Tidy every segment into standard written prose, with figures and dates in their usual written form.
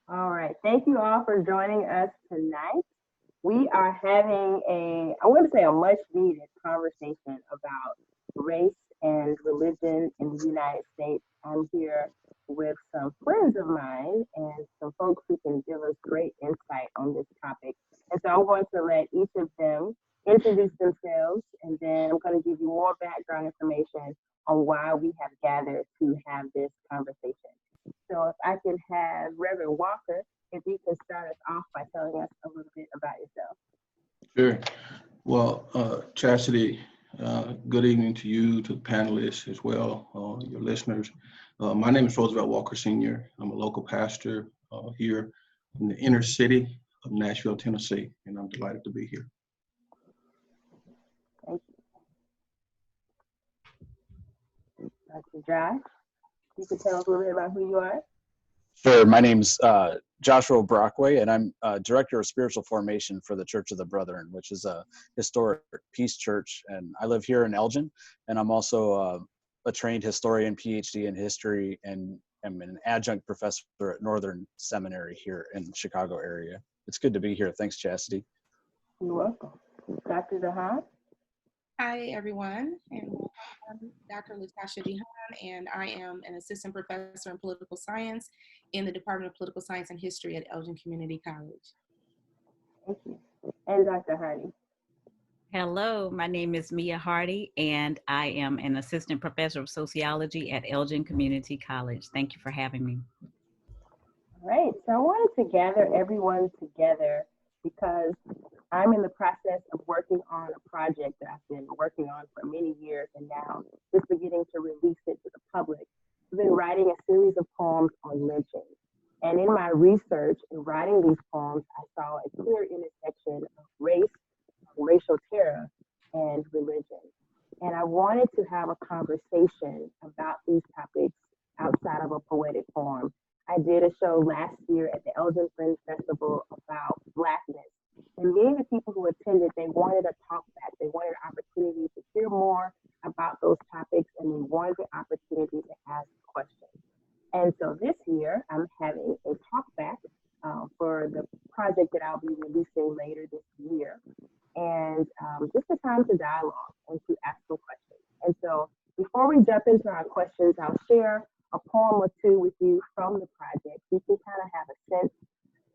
All right. Thank you all for joining us tonight. We are having I want to say a much needed conversation about race and religion in the United States. I'm here with some friends of mine and some folks who can give us great insight on this topic. And so I'm going to let each of them introduce themselves, and then I'm going to give you more background information on why we have gathered to have this conversation. So if I can have Reverend Walker, if you can start us off by telling us a little bit about yourself. Sure. Well, Chastity, good evening to you, to the panelists as well, your listeners. My name is Roosevelt Walker Sr. I'm a local pastor here in the inner city of Nashville, Tennessee, and I'm delighted to be here. Thank you. Dr. Josh, you can tell us a little bit about who you are? Sure. My name's Joshua Brockway, and I'm Director of Spiritual Formation for the Church of the Brethren, which is a historic peace church. And I live here in Elgin, and I'm also a trained historian, PhD in history, and I'm an adjunct professor at Northern Seminary here in the Chicago area. It's good to be here. Thanks, Chastity. You're welcome. Dr. DeHaan? Hi, everyone. And I'm Dr. LaTasha DeHaan, and I am an assistant professor in political science in the Department of Political Science and History at Elgin Community College. Thank you. And Dr. Hardy? Hello, my name is Mia Hardy, and I am an assistant professor of sociology at Elgin Community College. Thank you for having me. All right, so I wanted to gather everyone together because I'm in the process of working on a project that I've been working on for many years, and now just beginning to release it to the public. I've been writing a series of poems on lynching. And in my research in writing these poems, I saw a clear intersection of race, racial terror, and religion. And I wanted to have a conversation about these topics outside of a poetic form. I did a show last year at the Elgin Friends Festival about Blackness. And many of the people who attended, they wanted a talk back. They wanted an opportunity to hear more about those topics, and they wanted the opportunity to ask questions. And so this year, I'm having a talk back for the project that I'll be releasing later this year. And just a time to dialogue and to ask some questions. And so before we jump into our questions, I'll share a poem or two with you from the project. You can kind of have a sense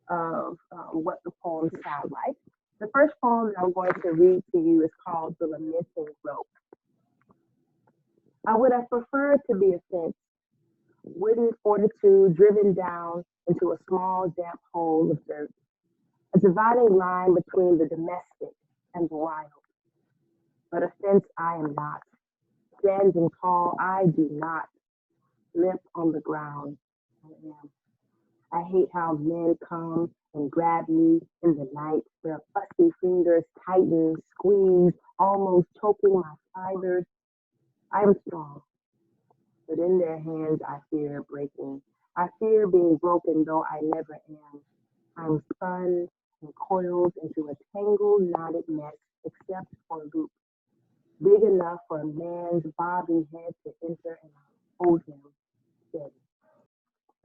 of what the poems sound like. The first poem that I'm going to read to you is called The Lamenting Rope. I would have preferred to be a fence, wooden fortitude driven down into a small damp hole of dirt, a dividing line between the domestic and the wild. But a fence I am not, standing tall I do not, limp on the ground I am. I hate how men come and grab me in the night. Their fussy fingers tighten, squeeze, almost choking my fibers. I am strong, but in their hands I fear breaking. I fear being broken, though I never am. I'm spun and coiled into a tangled, knotted mess, except for a loop, big enough for a man's bobbing head to enter, and I hold him steady.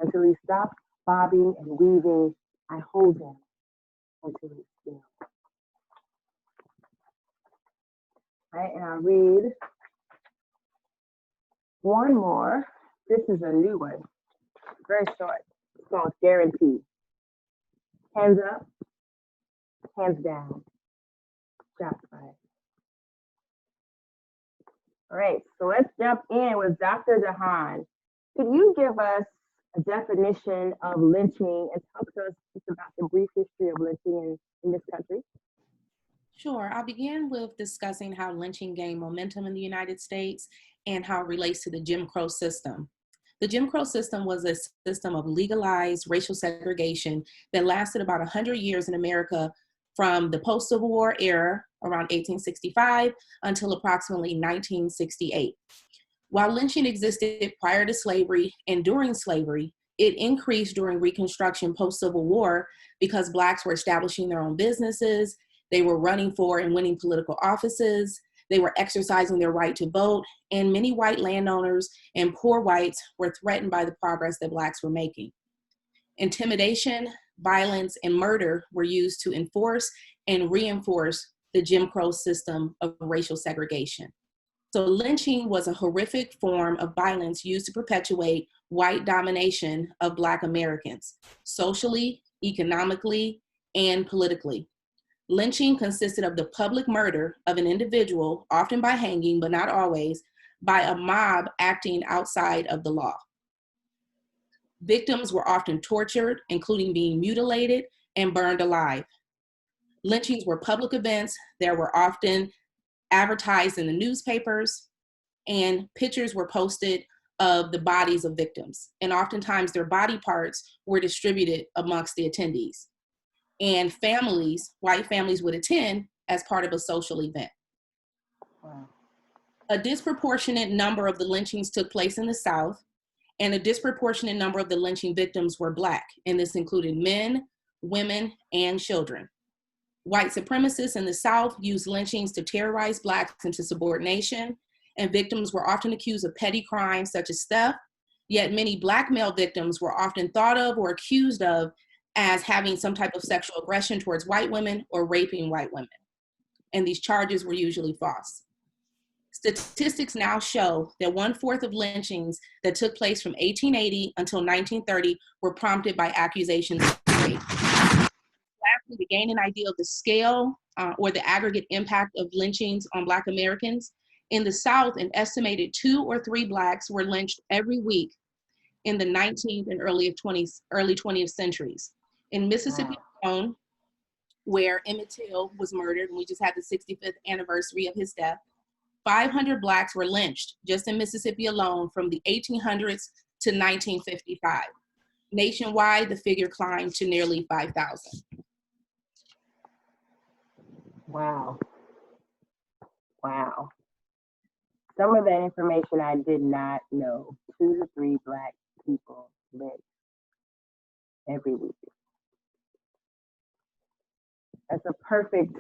Until he stops bobbing and weaving, I hold him until he's still. All right, and I'll read one more. This is a new one, very short. It's called Guarantee. Hands up, hands down, shots fired. All right, so let's jump in with Dr. DeHaan. Could you give us a definition of lynching and talk to us just about the brief history of lynching in this country? Sure. I'll begin with discussing how lynching gained momentum in the United States and how it relates to the Jim Crow system. The Jim Crow system was a system of legalized racial segregation that lasted about 100 years in America from the post-Civil War era, around 1865, until approximately 1968. While lynching existed prior to slavery and during slavery, it increased during Reconstruction post-Civil War because Blacks were establishing their own businesses, they were running for and winning political offices, They were exercising their right to vote, and many white landowners and poor whites were threatened by the progress that Blacks were making. Intimidation, violence, and murder were used to enforce and reinforce the Jim Crow system of racial segregation. So lynching was a horrific form of violence used to perpetuate white domination of Black Americans, socially, economically, and politically. Lynching consisted of the public murder of an individual, often by hanging, but not always, by a mob acting outside of the law. Victims were often tortured, including being mutilated and burned alive. Lynchings were public events that were often advertised in the newspapers, and pictures were posted of the bodies of victims. And oftentimes their body parts were distributed amongst the attendees. And families, white families, would attend as part of a social event. Wow. A disproportionate number of the lynchings took place in the South, and a disproportionate number of the lynching victims were Black, and this included men, women, and children. White supremacists in the South used lynchings to terrorize Blacks into subordination, and victims were often accused of petty crimes such as theft, yet many Black male victims were often thought of or accused of as having some type of sexual aggression towards white women or raping white women. And these charges were usually false. Statistics now show that 1/4 of lynchings that took place from 1880 until 1930 were prompted by accusations of rape. Lastly, to gain an idea of the scale or the aggregate impact of lynchings on Black Americans, in the South, an estimated 2 or 3 Blacks were lynched every week in the 19th and early 20th centuries. In Mississippi alone, where Emmett Till was murdered, and we just had the 65th anniversary of his death, 500 Blacks were lynched just in Mississippi alone from the 1800s to 1955. Nationwide, the figure climbed to nearly 5,000. Wow. Wow. Some of that information I did not know. 2 to 3 Black people lynched every week. That's a perfect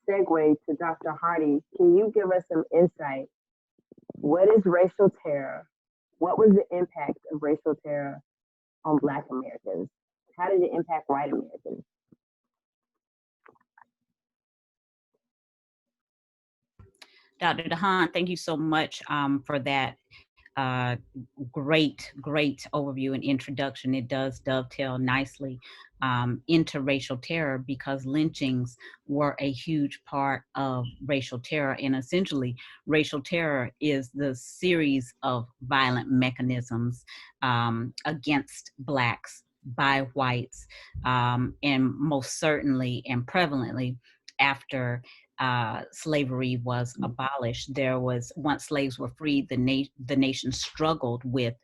segue to Dr. Hardy. Can you give us some insight? What is racial terror? What was the impact of racial terror on Black Americans? How did it impact white Americans? Dr. DeHaan, thank you so much for that great overview and introduction. It does dovetail nicely into racial terror, because lynchings were a huge part of racial terror. And essentially, racial terror is the series of violent mechanisms against Blacks by whites, and most certainly and prevalently after slavery was abolished. There was, once slaves were freed, the nation struggled with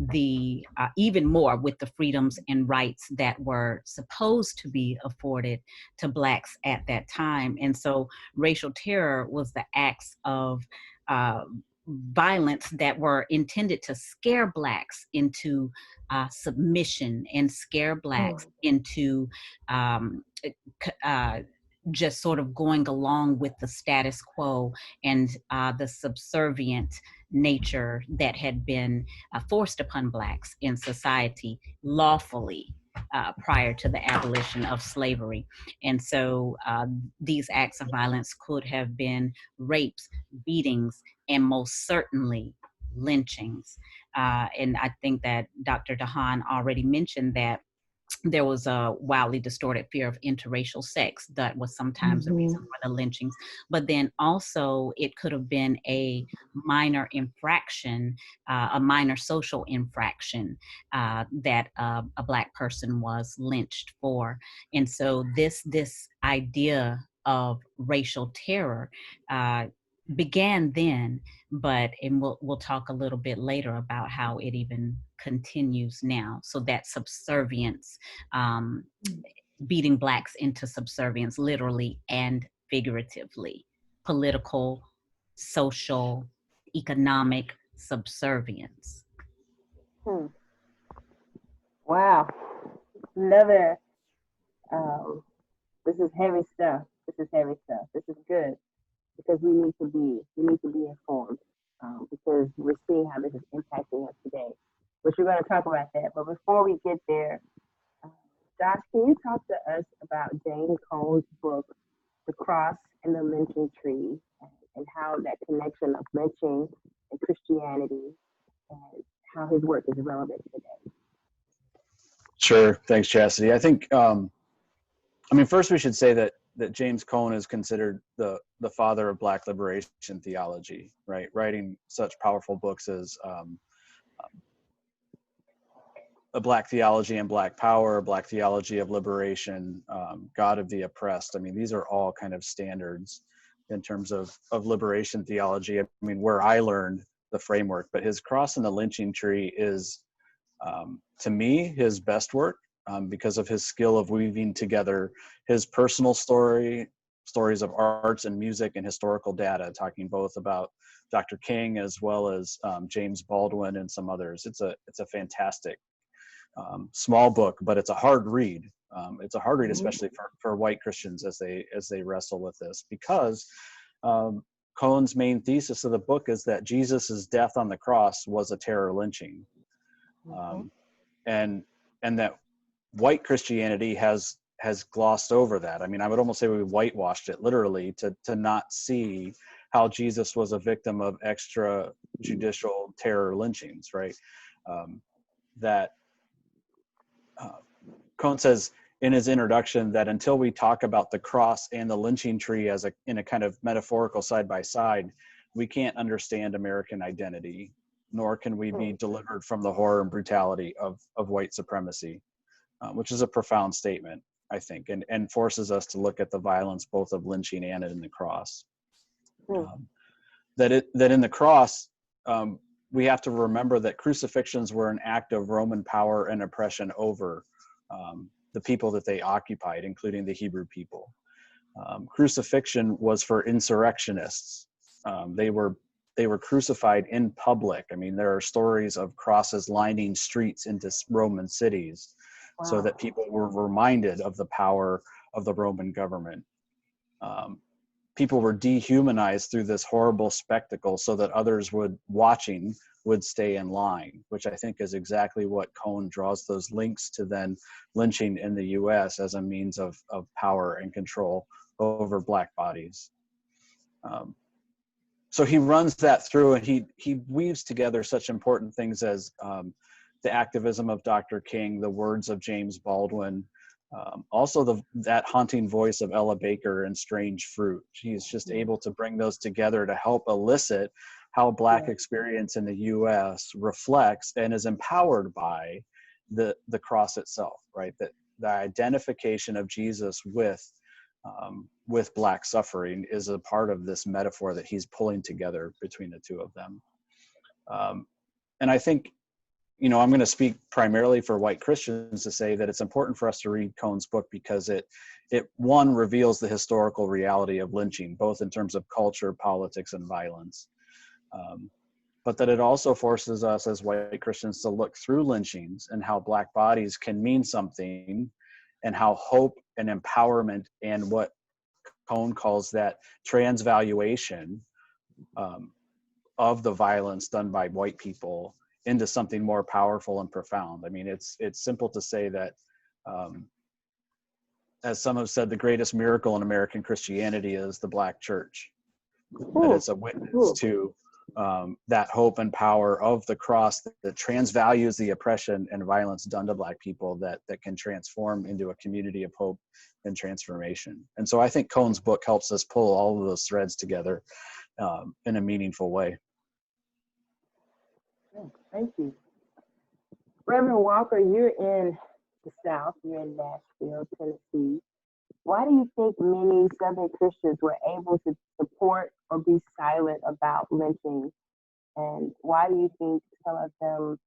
the even more with the freedoms and rights that were supposed to be afforded to Blacks at that time. And so racial terror was the acts of violence that were intended to scare Blacks into submission and scare Blacks into just sort of going along with the status quo and the subservient nature that had been forced upon Blacks in society lawfully prior to the abolition of slavery. And so these acts of violence could have been rapes, beatings, and most certainly lynchings. And I think that Dr. DeHaan already mentioned that there was a wildly distorted fear of interracial sex that was sometimes a reason for the lynchings. But then also it could have been a minor infraction, a minor social infraction that a Black person was lynched for. And so this idea of racial terror began then, and we'll talk a little bit later about how it even continues now. So that subservience, beating Blacks into subservience, literally and figuratively, political, social, economic subservience. Wow. Another, this is heavy stuff. This is good. because we need to be informed, because we're seeing how this is impacting us today. But you're going to talk about that. But before we get there, Josh, can you talk to us about James Cone's book, The Cross and the Lynching Tree, and how that connection of lynching and Christianity and how his work is relevant today? Sure. Thanks, Chastity. I think, first we should say that James Cone is considered the father of Black liberation theology, right? Writing such powerful books as A Black Theology and Black Power, A Black Theology of Liberation, God of the Oppressed. I mean, these are all kind of standards in terms of liberation theology. I mean, where I learned the framework, but his Cross and the Lynching Tree is, to me, his best work, because of his skill of weaving together his personal stories of arts and music and historical data, talking both about Dr. King as well as James Baldwin and some others. It's a fantastic small book, but it's a hard read. It's a hard read, especially for white Christians as they wrestle with this, because Cone's main thesis of the book is that Jesus's death on the cross was a terror lynching, and that white Christianity has glossed over that. I mean, I would almost say we whitewashed it literally to not see how Jesus was a victim of extrajudicial terror lynchings, right? Cone says in his introduction that until we talk about the cross and the lynching tree in a kind of metaphorical side by side, we can't understand American identity, nor can we be delivered from the horror and brutality of white supremacy, which is a profound statement, I think, and forces us to look at the violence both of lynching and in the cross. That in the cross, we have to remember that crucifixions were an act of Roman power and oppression over the people that they occupied, including the Hebrew people. Crucifixion was for insurrectionists. They were crucified in public. I mean, there are stories of crosses lining streets into Roman cities, so that people were reminded of the power of the Roman government. People were dehumanized through this horrible spectacle so that others watching would stay in line, which I think is exactly what Cone draws those links to then lynching in the US as a means of power and control over Black bodies. So he runs that through, and he weaves together such important things as the activism of Dr. King, the words of James Baldwin, also that haunting voice of Ella Baker in Strange Fruit. He's just able to bring those together to help elicit how Black experience in the US reflects and is empowered by the cross itself, right? That the identification of Jesus with Black suffering is a part of this metaphor that he's pulling together between the two of them. And I think, I'm going to speak primarily for white Christians to say that it's important for us to read Cone's book because it one, reveals the historical reality of lynching, both in terms of culture, politics, and violence. But that it also forces us as white Christians to look through lynchings and how Black bodies can mean something, and how hope and empowerment and what Cone calls that transvaluation of the violence done by white people into something more powerful and profound. I mean, it's simple to say that, as some have said, the greatest miracle in American Christianity is the Black church. That it's a witness to that hope and power of the cross that transvalues the oppression and violence done to Black people that can transform into a community of hope and transformation. And so I think Cone's book helps us pull all of those threads together in a meaningful way. Thank you. Reverend Walker, you're in the South, you're in Nashville, Tennessee. Why do you think many Southern Christians were able to support or be silent about lynching? And why do you think some of them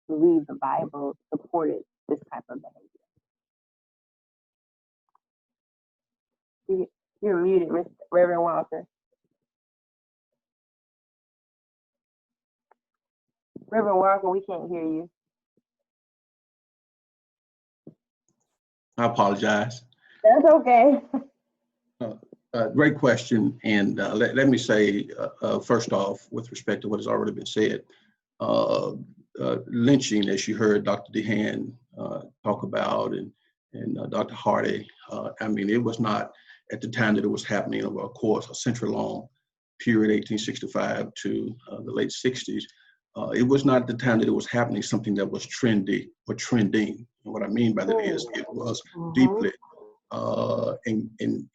believe the Bible supported this type of behavior? You're muted, Reverend Walker. Reverend Walker, we can't hear you. I apologize. That's okay. Great question. And let me say, first off, with respect to what has already been said, lynching, as you heard Dr. DeHaan talk about, and Dr. Hardy, I mean, it was not at the time that it was happening over, of course, a century-long period, 1865 to the late 60s. It was not at the time that it was happening something that was trendy or trending. And what I mean by that is it was deeply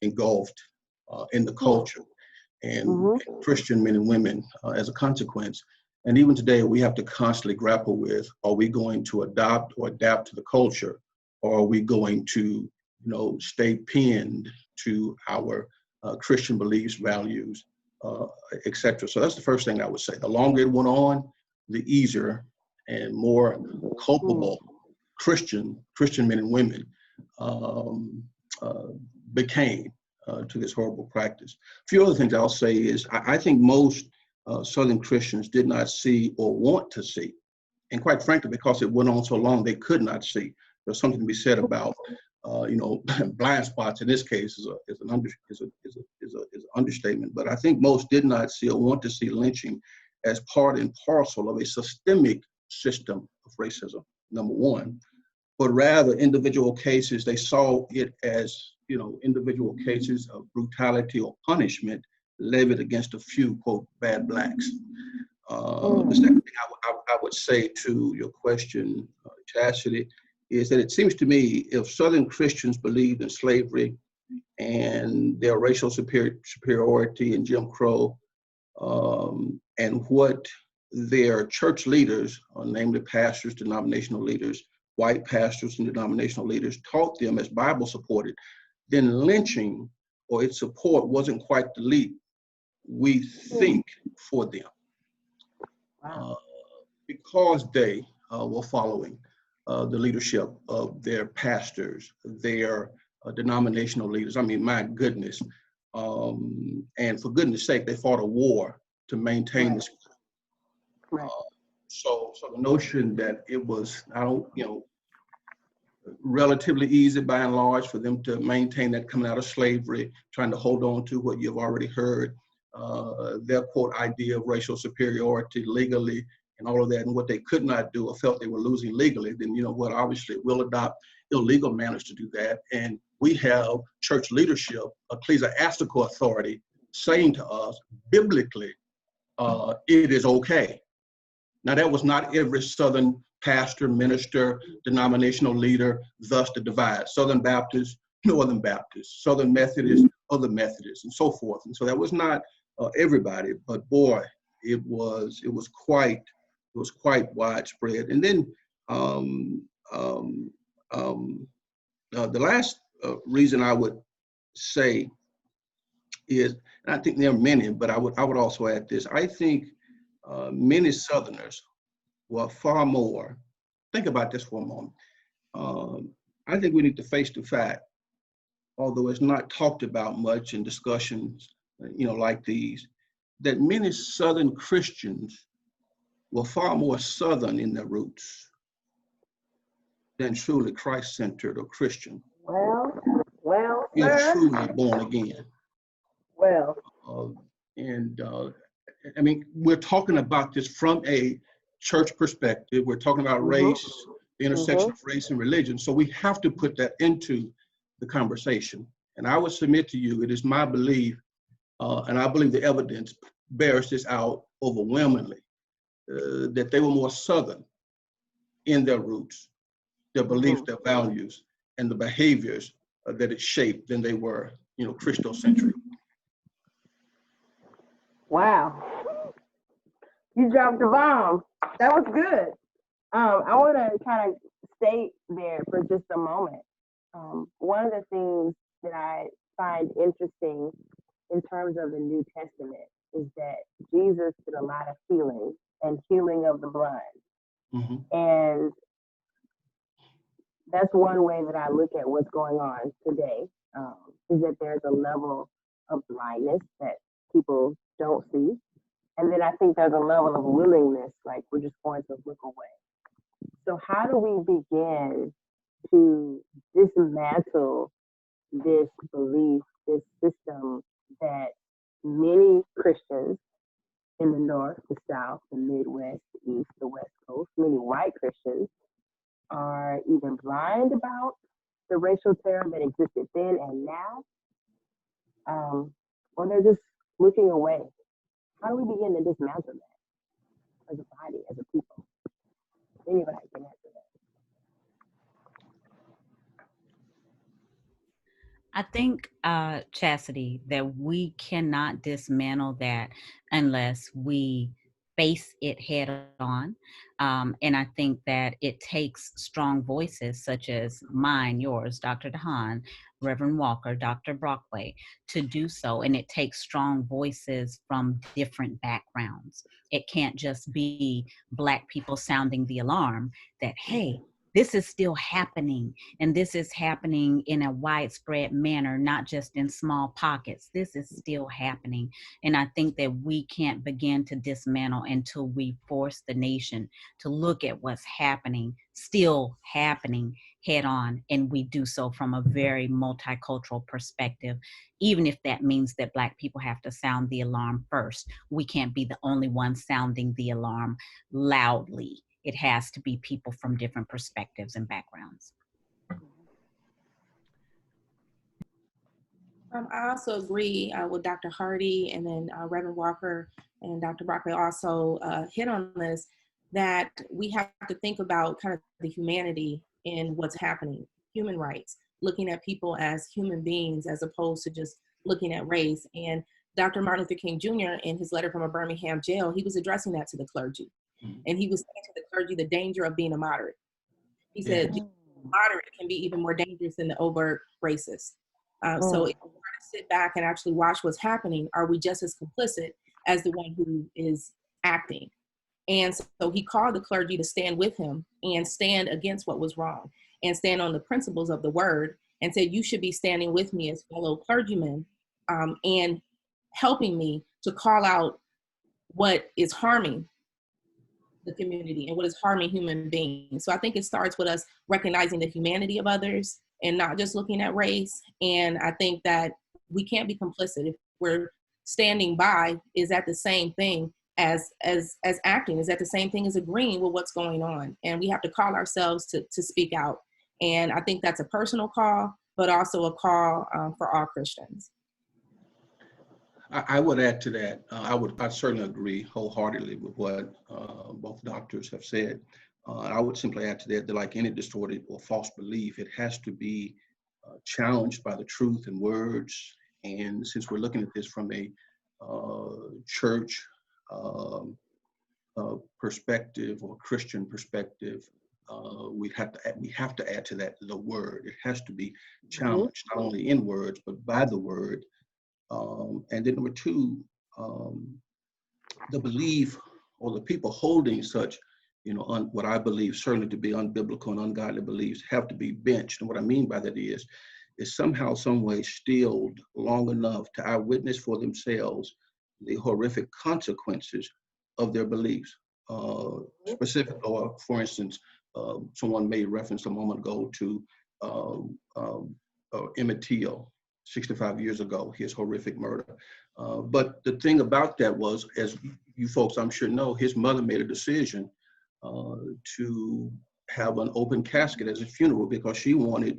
engulfed in the culture and Christian men and women as a consequence. And even today, we have to constantly grapple with, are we going to adopt or adapt to the culture? Or are we going to, stay pinned to our Christian beliefs, values, et cetera? So that's the first thing I would say. The longer it went on, the easier and more culpable Christian men and women became to this horrible practice. A few other things I'll say is I think most Southern Christians did not see or want to see, and quite frankly, because it went on so long, they could not see. There's something to be said about, blind spots. In this case, is an understatement. But I think most did not see or want to see lynching as part and parcel of a systemic system of racism. Number one, but rather individual cases. They saw it as individual cases of brutality or punishment levied against a few, quote, bad blacks. The second thing I would say to your question, Chastity, is that it seems to me if Southern Christians believed in slavery and their racial superiority and Jim Crow, and what their church leaders, namely pastors, denominational leaders, white pastors and denominational leaders, taught them as Bible supported, then lynching or its support wasn't quite the leap we think for them. Because they were following the leadership of their pastors, their denominational leaders. I mean, my goodness. And for goodness sake, they fought a war to maintain this. So the notion that it was, relatively easy by and large for them to maintain that coming out of slavery, trying to hold on to what you've already heard, their quote idea of racial superiority legally and all of that, and what they could not do or felt they were losing legally, then obviously we'll adopt illegal manners to do that. And we have church leadership, ecclesiastical authority saying to us biblically, it is okay. Now that was not every Southern pastor, minister, denominational leader, thus the divide. Southern Baptists, Northern Baptists, Southern Methodists, other Methodists, and so forth. And so that was not everybody, but boy, it was quite widespread. And then the last reason I would say is, and I think there are many, but I would also add this. I think many Southerners were far more. Think about this for a moment. I think we need to face the fact, although it's not talked about much in discussions, like these, that many Southern Christians were far more Southern in their roots than truly Christ-centered or Christian. Well, You're truly born again. Well. I mean, we're talking about this from a church perspective. We're talking about race, the intersection of race and religion. So we have to put that into the conversation. And I would submit to you, it is my belief, and I believe the evidence bears this out overwhelmingly, that they were more Southern in their roots, their beliefs, their values, and the behaviors that it shaped than they were, Christocentric. Wow. You dropped the bomb. That was good. I want to kind of stay there for just a moment. One of the things that I find interesting in terms of the New Testament is that Jesus did a lot of healing and healing of the blind. And that's one way that I look at what's going on today, is that there's a level of blindness that people don't see. And then I think there's a level of willingness, like we're just going to look away. So how do we begin to dismantle this belief this system that many Christians in the North, the South, the Midwest, the East, the West Coast, many white Christians are either blind about the racial terror that existed then and now, or they're just looking away. How do we begin to dismantle that as a body, as a people? Anybody can answer that. I think, Chastity, that we cannot dismantle that unless we face it head on. And I think that it takes strong voices such as mine, yours, Dr. DeHaan, Reverend Walker, Dr. Brockway, to do so. And it takes strong voices from different backgrounds. It can't just be Black people sounding the alarm that, hey, this is still happening, and this is happening in a widespread manner, not just in small pockets. This is still happening. And I think that we can't begin to dismantle until we force the nation to look at what's happening, still happening head on. And we do so from a very multicultural perspective, even if that means that Black people have to sound the alarm first. We can't be the only ones sounding the alarm loudly. It has to be people from different perspectives and backgrounds. I also agree with Dr. Hardy, and then Reverend Walker and Dr. Brockway also hit on this, that we have to think about kind of the humanity in what's happening, human rights, looking at people as human beings as opposed to just looking at race. And Dr. Martin Luther King Jr., in his letter from a Birmingham jail, he was addressing that to the clergy. And he was saying to the clergy the danger of being a moderate. He said, moderate can be even more dangerous than the overt racist. So if we were to sit back and actually watch what's happening, are we just as complicit as the one who is acting? And so he called the clergy to stand with him and stand against what was wrong and stand on the principles of the word, and said, you should be standing with me as fellow clergymen and helping me to call out what is harming the community and what is harming human beings. So I think it starts with us recognizing the humanity of others and not just looking at race. And I think that we can't be complicit. If we're standing by, is that the same thing as acting? Is that the same thing as agreeing with what's going on? And we have to call ourselves to speak out. And I think that's a personal call, but also a call for all Christians. I would add to that. I certainly agree wholeheartedly with what both doctors have said. I would simply add to that like any distorted or false belief, it has to be challenged by the truth and words. And since we're looking at this from a church perspective or Christian perspective, we have to add to that the word. It has to be challenged, not only in words, but by the word. And then number two, the belief or the people holding such, what I believe certainly to be unbiblical and ungodly beliefs have to be benched. And what I mean by that is somehow, some way stilled long enough to eyewitness for themselves the horrific consequences of their beliefs. Specifically, or for instance, someone made reference a moment ago to Emmett Till, 65 years ago, his horrific murder. But the thing about that was, as you folks I'm sure know, his mother made a decision to have an open casket as a funeral because she wanted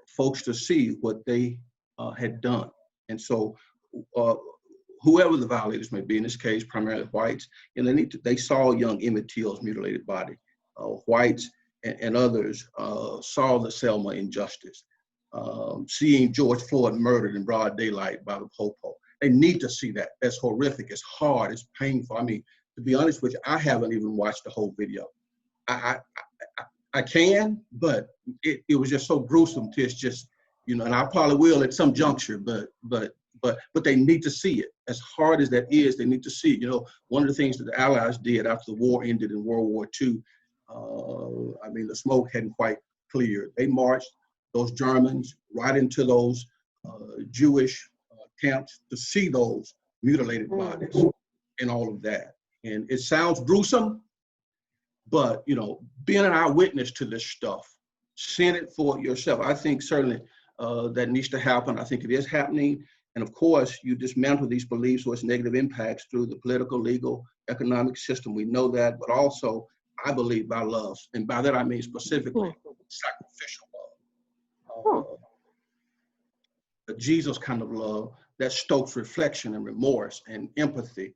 folks to see what they had done. And so whoever the violators may be, in this case, primarily whites, and they saw young Emmett Till's mutilated body. Whites and others saw the Selma injustice. Seeing George Floyd murdered in broad daylight by the popo. They need to see that. That's horrific, it's hard, it's painful. I mean, to be honest with you, I haven't even watched the whole video. I can, but it was just so gruesome to, it's just, and I probably will at some juncture, but they need to see it. As hard as that is, they need to see it. One of the things that the Allies did after the war ended in World War II, the smoke hadn't quite cleared. They marched those Germans right into those Jewish camps to see those mutilated bodies and all of that. And it sounds gruesome, but being an eyewitness to this stuff, seeing it for yourself, I think certainly that needs to happen. I think it is happening. And of course, you dismantle these beliefs or its negative impacts through the political, legal, economic system. We know that, but also I believe by love. And by that, I mean specifically sacrificial love. The Jesus kind of love that stokes reflection and remorse and empathy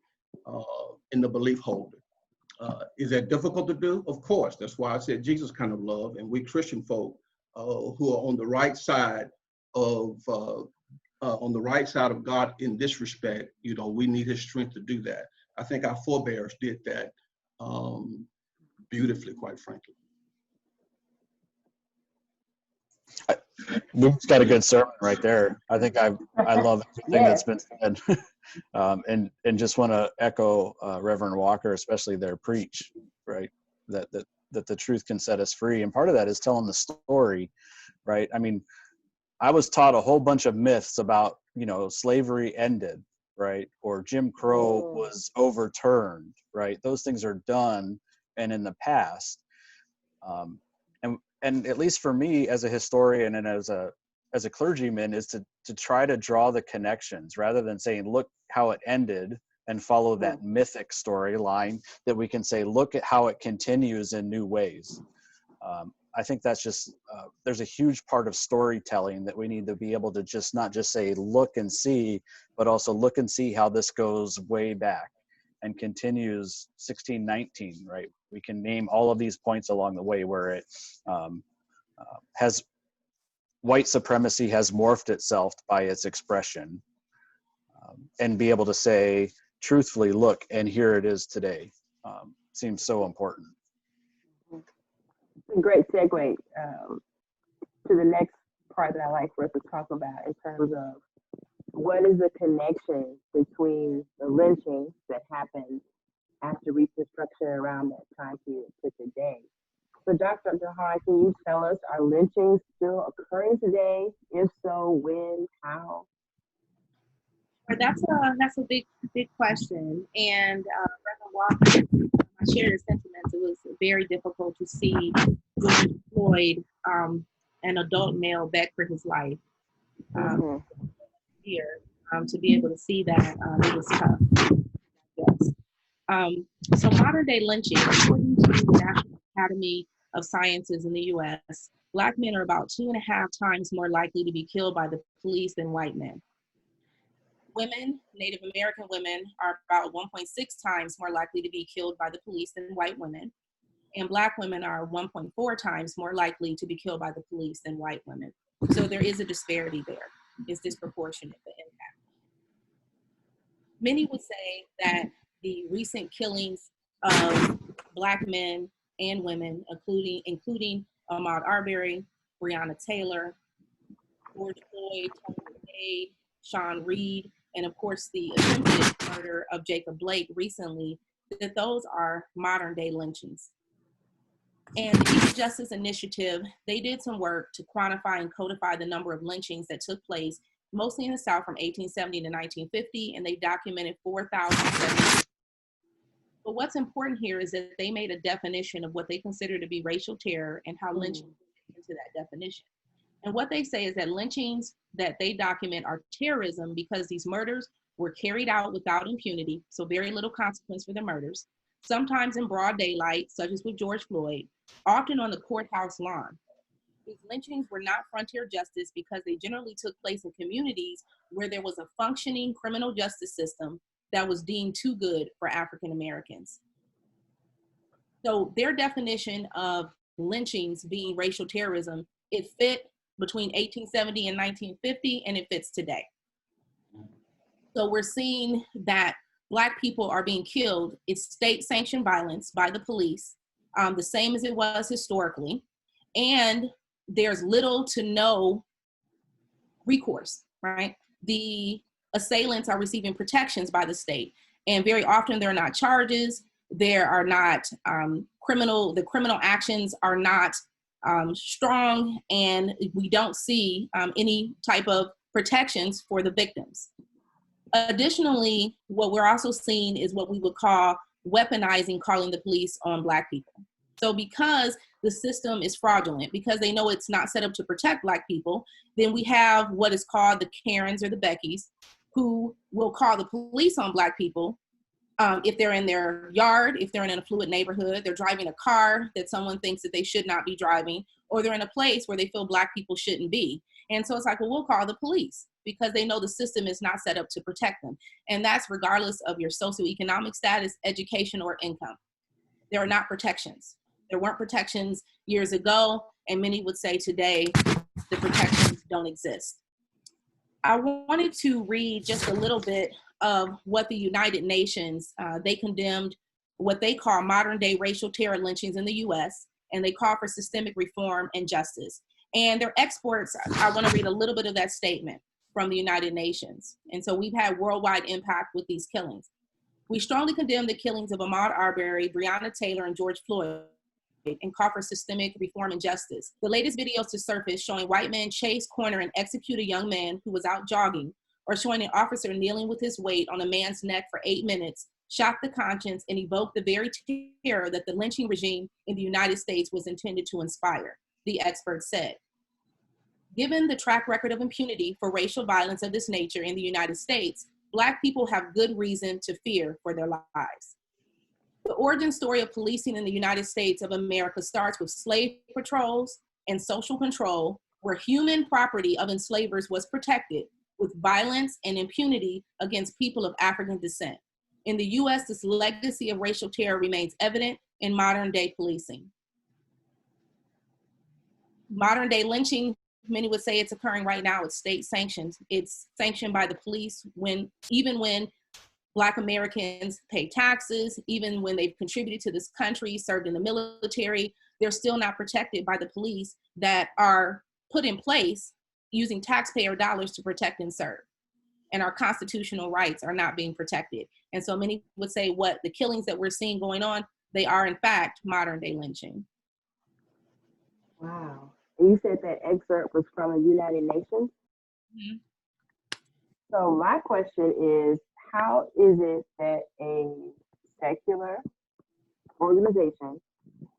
in the belief holder. Is that difficult to do? Of course. That's why I said Jesus kind of love. And we Christian folk who are on the right side of God in this respect, you know, we need his strength to do that. I think our forebears did that beautifully, quite frankly. Luke's got a good sermon right there. I think I love everything that's been said, and just want to echo Reverend Walker, especially their preach, right? That the truth can set us free, and part of that is telling the story, right? I mean, I was taught a whole bunch of myths about, you know, slavery ended, right, or Jim Crow was overturned, right? Those things are done and in the past. And at least for me as a historian and as a clergyman is to try to draw the connections rather than saying, look how it ended and follow that mythic storyline, that we can say, look at how it continues in new ways. I think that's just, there's a huge part of storytelling that we need to be able to just not just say, look and see, but also look and see how this goes way back and continues 1619, right? We can name all of these points along the way where it has, white supremacy has morphed itself by its expression, and be able to say, truthfully, look, and here it is today, seems so important. It's a great segue to the next part that I like for us to talk about in terms of what is the connection between the lynchings that happened after Reconstruction around that time period to today. So Dr. DeHaan, can you tell us, are lynchings still occurring today? If so, when, how? That's a big question. And Reverend Walker, I share your sentiments. It was very difficult to see George Floyd, an adult male, beg for his life. Here, to be able to see that, it was tough. Yes. So modern day lynching, according to the National Academy of Sciences in the U.S., Black men are about 2.5 times more likely to be killed by the police than white men. Women, Native American women, are about 1.6 times more likely to be killed by the police than white women. And Black women are 1.4 times more likely to be killed by the police than white women. So there is a disparity there. It's disproportionate, the impact. Many would say that the recent killings of Black men and women, including Ahmaud Arbery, Breonna Taylor, George Floyd, Tony McDade, Sean Reed, and of course the attempted murder of Jacob Blake recently, that those are modern day lynchings. And the Youth Justice Initiative, they did some work to quantify and codify the number of lynchings that took place, mostly in the South from 1870 to 1950, and they documented 4,070. But what's important here is that they made a definition of what they consider to be racial terror and how lynching fits into that definition. And what they say is that lynchings that they document are terrorism because these murders were carried out without impunity, so very little consequence for the murders, sometimes in broad daylight, such as with George Floyd, often on the courthouse lawn. These lynchings were not frontier justice because they generally took place in communities where there was a functioning criminal justice system that was deemed too good for African Americans. So their definition of lynchings being racial terrorism, it fit between 1870 and 1950, and it fits today. So we're seeing that Black people are being killed. It's state-sanctioned violence by the police, the same as it was historically, and there's little to no recourse, right? The assailants are receiving protections by the state, and very often there are not charges, there are not the criminal actions are not strong, and we don't see any type of protections for the victims. Additionally, what we're also seeing is what we would call weaponizing calling the police on Black people. So because the system is fraudulent because they know it's not set up to protect Black people. Then we have what is called the Karens or the Beckys, who will call the police on Black people if they're in their yard, if they're in an affluent neighborhood, they're driving a car that someone thinks that they should not be driving, or they're in a place where they feel Black people shouldn't be. And so it's like, well, we'll call the police because they know the system is not set up to protect them. And that's regardless of your socioeconomic status, education, or income. There are not protections. There weren't protections years ago, and many would say today the protections don't exist. I wanted to read just a little bit of what the United Nations, they condemned what they call modern day racial terror lynchings in the US, and they call for systemic reform and justice. And their experts, I want to read a little bit of that statement from the United Nations. And so we've had worldwide impact with these killings. We strongly condemn the killings of Ahmaud Arbery, Breonna Taylor, and George Floyd, and call for systemic reform and justice. The latest videos to surface showing white men chase, corner, and execute a young man who was out jogging, or showing an officer kneeling with his weight on a man's neck for 8 minutes, shocked the conscience and evoked the very terror that the lynching regime in the United States was intended to inspire, the experts said. Given the track record of impunity for racial violence of this nature in the United States, Black people have good reason to fear for their lives. The origin story of policing in the United States of America starts with slave patrols and social control, where human property of enslavers was protected with violence and impunity against people of African descent. In the US, this legacy of racial terror remains evident in modern day policing. Modern day lynching, many would say it's occurring right now. It's state sanctioned. It's sanctioned by the police even when Black Americans pay taxes, even when they've contributed to this country, served in the military, they're still not protected by the police that are put in place using taxpayer dollars to protect and serve. And our constitutional rights are not being protected. And so many would say what the killings that we're seeing going on, they are in fact modern day lynching. Wow. And you said that excerpt was from the United Nations? Mm-hmm. So my question is, how is it that a secular organization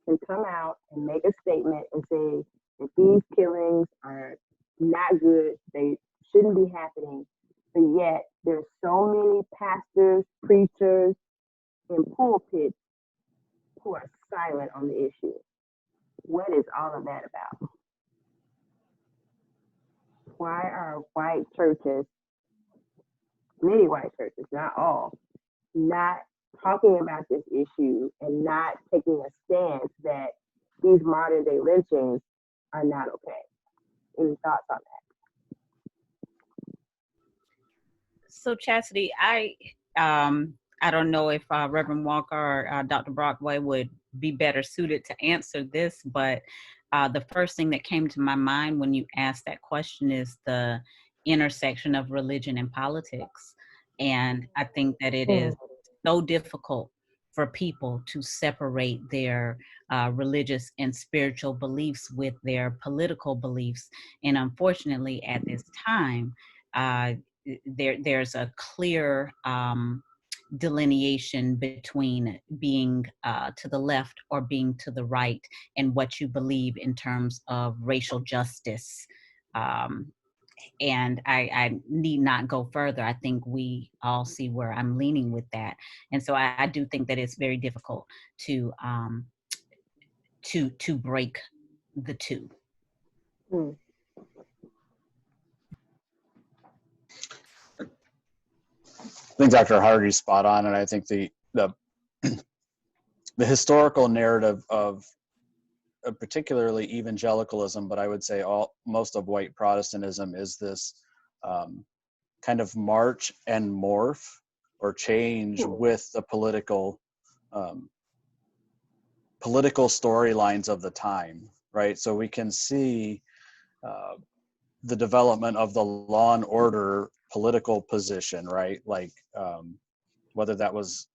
can come out and make a statement and say that these killings are not good, they shouldn't be happening, but yet there's so many pastors, preachers, and pulpits who are silent on the issue? What is all of that about? Why are white churches, many white churches, not all, not talking about this issue and not taking a stance that these modern day lynchings are not okay? Any thoughts on that? So Chastity, I don't know if Reverend Walker or Dr. Brockway would be better suited to answer this, but the first thing that came to my mind when you asked that question is the intersection of religion and politics. And I think that it is so difficult for people to separate their religious and spiritual beliefs with their political beliefs. And unfortunately, at this time, there's a clear delineation between being to the left or being to the right and what you believe in terms of racial justice. And I need not go further. I think we all see where I'm leaning with that. And so I do think that it's very difficult to break the two. I think Dr. Hardy's spot on, and I think the historical narrative of particularly evangelicalism, but I would say most of white Protestantism is this kind of march and morph or change with the political storylines of the time, right? So we can see the development of the law and order political position, right? Like whether that was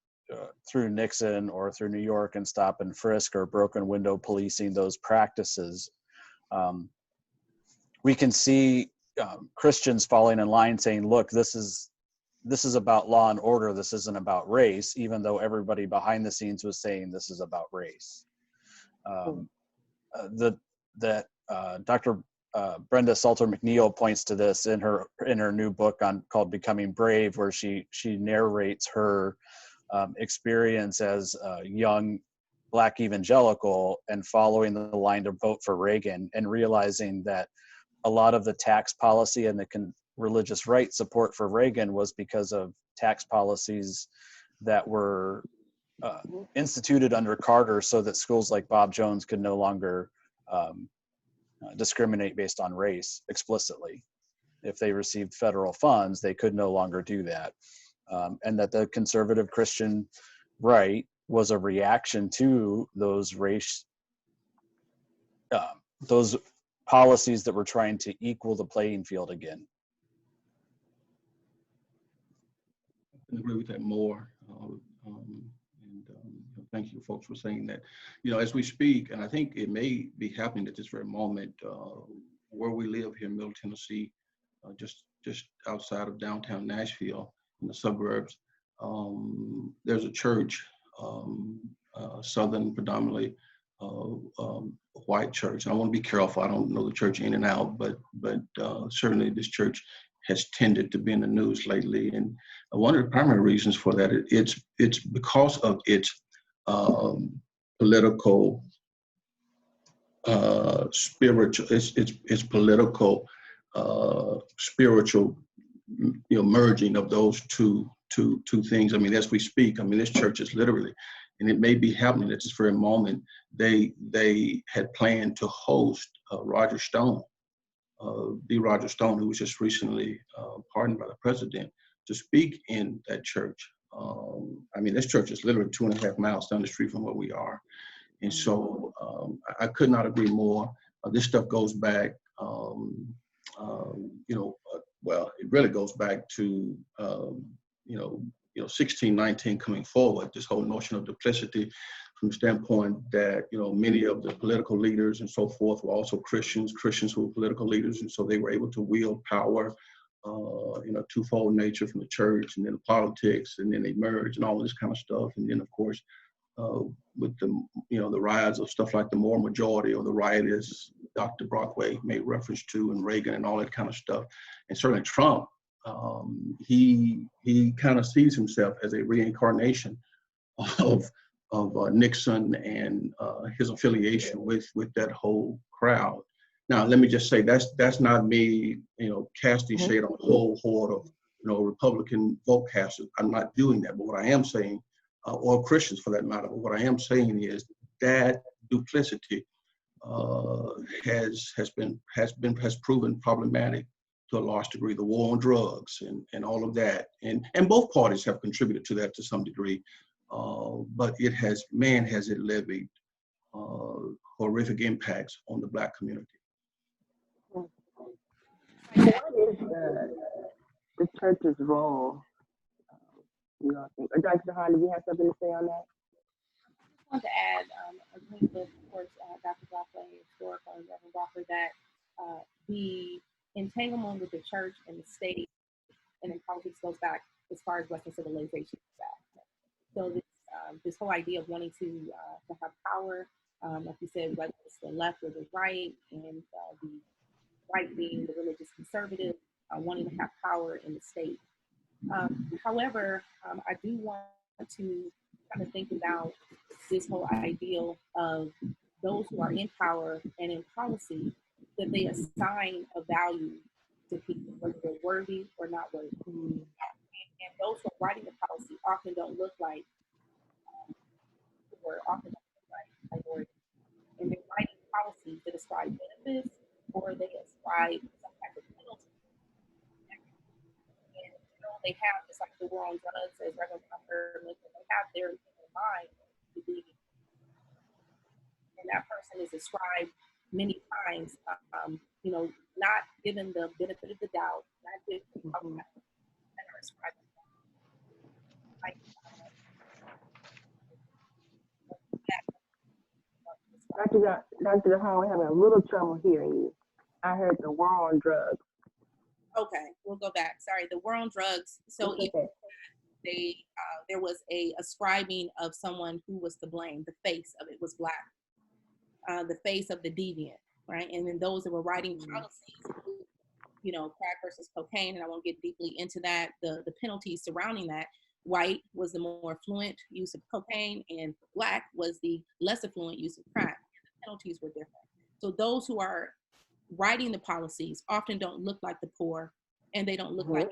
through Nixon or through New York and stop and frisk or broken window policing, those practices. We can see Christians falling in line saying, look, this is about law and order, this isn't about race, even though everybody behind the scenes was saying this is about race. Dr. Brenda Salter McNeil points to this in her new book called Becoming Brave, where she narrates her experience as a young Black evangelical and following the line to vote for Reagan, and realizing that a lot of the tax policy and the religious right support for Reagan was because of tax policies that were instituted under Carter, so that schools like Bob Jones could no longer discriminate based on race explicitly. If they received federal funds, they could no longer do that. And that the conservative Christian right was a reaction to those those policies that were trying to equal the playing field again. I agree with that more. Thank you, folks, for saying that. As we speak, and I think it may be happening at this very moment, where we live here in Middle Tennessee, just outside of downtown Nashville, in the suburbs, there's a church, Southern predominantly, white church. And I want to be careful. I don't know the church in and out, but certainly this church has tended to be in the news lately. And one of the primary reasons for that, it's because of its political, spiritual, it's political, spiritual, merging of those two things. I mean, as we speak, this church is literally, and it may be happening at this very moment, they had planned to host Roger Stone, Roger Stone, who was just recently pardoned by the president, to speak in that church. This church is literally 2.5 miles down the street from where we are. And so I could not agree more. This stuff goes back, well, it really goes back to, 1619 coming forward, this whole notion of duplicity, from the standpoint that, many of the political leaders and so forth were also Christians who were political leaders. And so they were able to wield power, twofold nature from the church and then the politics, and then they merged and all this kind of stuff. And then, of course, with the, the rise of stuff like the moral majority or the riotous Dr. Brockway made reference to, and Reagan and all that kind of stuff. And certainly Trump, he kind of sees himself as a reincarnation of Nixon and his affiliation with that whole crowd. Now, let me just say that's not me, casting shade on the whole horde of, Republican vote casters. I'm not doing that. But what I am saying, or Christians for that matter, but what I am saying is that duplicity has proven problematic to a large degree. The war on drugs and all of that, and both parties have contributed to that to some degree. But has it levied horrific impacts on the Black community. What is the church's role? You all think? Or Dr. DeHaan, do you have something to say on that? I want to add, agree with, of course, Dr. Brockway, historical, and Reverend Brockway, that the entanglement with the church and the state and in politics goes back as far as Western civilization is back. So this whole idea of wanting to have power, like you said, whether it's the left or the right, and the right being the religious conservative, wanting to have power in the state. However, I do want to kind of think about this whole ideal of those who are in power and in policy, that they assign a value to people, whether they're worthy or not worthy. And those who are writing the policy often don't look like, or often don't look like minorities. And they're writing policies that ascribe benefits, or they ascribe some type of penalty. And they have, just like the war on drugs, as Reverend Tucker mentioned, they have their mind to be, and that person is ascribed many times, not given the benefit of the doubt, not given the and are ascribed. Dr. DeHaan, we're having a little trouble hearing you. I heard the war on drugs. Okay, we'll go back. Sorry, the war on drugs. So even there was a ascribing of someone who was to blame. The face of it was Black. the face of the deviant, right? And then those that were writing policies, you know, crack versus cocaine, and I won't get deeply into that, the penalties surrounding that. White was the more fluent use of cocaine, and Black was the less affluent use of crack. The penalties were different. So those who are writing the policies often don't look like the poor, and they don't look like,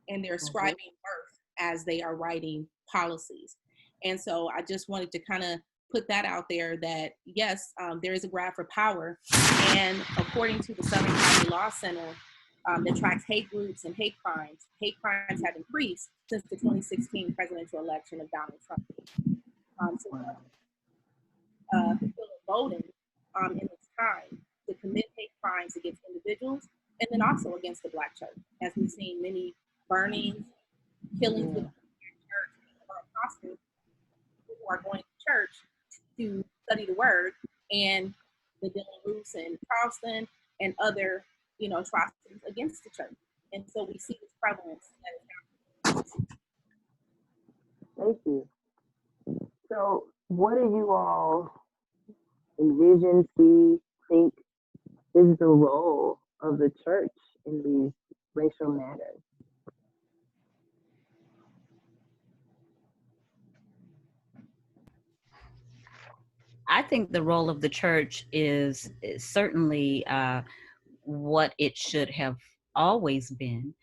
and they're ascribing worth as they are writing policies. And so I just wanted to kind of put that out there that yes, there is a grab for power. And according to the Southern Poverty Law Center that tracks hate groups and hate crimes have increased since the 2016 presidential election of Donald Trump. People are voting in this time to commit hate crimes against individuals and then also against the Black church, as we've seen many burnings, killings within the church, or apostles who are going to church to study the word, and the Dylan Roos and Charleston and other, you know, atrocities against the church. And so we see this prevalence that is happening. Thank you. So what do you all envision, see, think is the role of the church in these racial matters? I think the role of the church is certainly what it should have always been,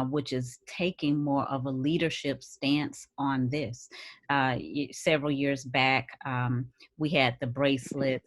which is taking more of a leadership stance on this. Several years back, we had the bracelet,